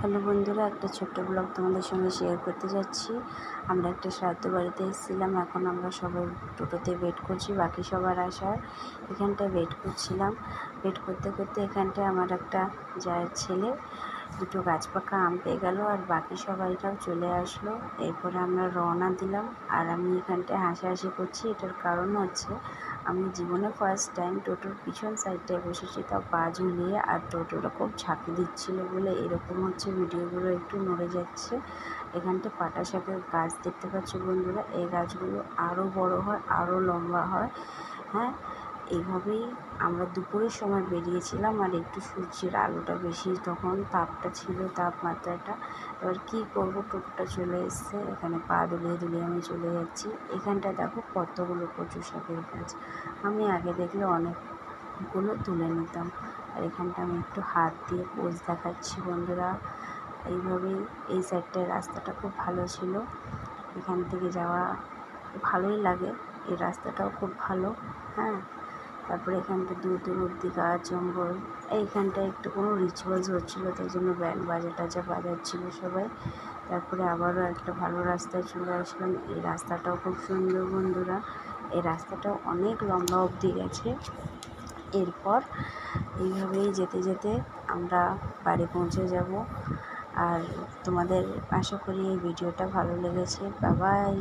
Hello বন্ধুরা, একটা ছোট্ট ব্লগ তোমাদের সঙ্গে শেয়ার করতে যাচ্ছি। আমরা একটা শ্রাদ্ধ বাড়িতে এসেছিলাম। এখন আমরা সবাই টোটোতে ওয়েট করছি বাকি সবার আসার। এখানটায় ওয়েট করছিলাম। ওয়েট করতে করতে এখানটায় আমার একটা জায়ের ছেলে দুটো গাছ পাকা আম পেয়ে গেল, আর বাকি সবাইটাও চলে আসলো। এরপরে আমরা রওনা দিলাম। আর আমি এখানটায় হাসাহাসি করছি, এটার কারণ হচ্ছে আমি জীবনে ফার্স্ট টাইম টোটোর পিছন সাইডটায় বসেছি, তাও পা ঝুলিয়ে, আর টোটোটা খুব ঝাঁকি দিচ্ছিল বলে এরকম হচ্ছে, ভিডিওগুলো একটু নড়ে যাচ্ছে। এখানটায় পাটা শাকের গাছ দেখতে পাচ্ছ বন্ধুরা। এই গাছগুলো আরও বড় হয়, আরও লম্বা হয়। হ্যাঁ, এইভাবেই আমরা দুপুরের সময় বেরিয়েছিলাম, আর একটু সূর্যের আলোটা বেশি, তখন তাপটা ছিল, তাপমাত্রাটা। এবার কী করব, টোটোটা চলে এসছে, এখানে পা দুলিয়ে দুলিয়ে আমি চলে যাচ্ছি। এখানটা দেখো কতগুলো কচু শাকের গাছ। আমি আগে দেখলে অনেকগুলো তুলে নিতাম। আর এখানটা আমি একটু হাত দিয়ে পোজ দেখাচ্ছি বন্ধুরা। এইভাবেই এই সাইডটায় রাস্তাটা খুব ভালো ছিল, এখান থেকে যাওয়া ভালোই লাগে। এই রাস্তাটাও খুব ভালো। হ্যাঁ, তারপরে এখানটা দূর দূর অব্দি গাছ জঙ্গল। এইখানটায় একটু কোনো রিচুয়ালস হচ্ছিলো, তাই জন্য ব্যান্ড বাজা টাজা বাজাচ্ছিলো সবাই। তারপরে আবারও একটা ভালো রাস্তায় চলে আসলাম। এই রাস্তাটাও খুব সুন্দর বন্ধুরা। এই রাস্তাটাও অনেক লম্বা অবধি গেছে। এরপর এইভাবেই যেতে যেতে আমরা বাড়ি পৌঁছে যাব। আর তোমাদের আশা করি এই ভিডিওটা ভালো লেগেছে। Bye bye.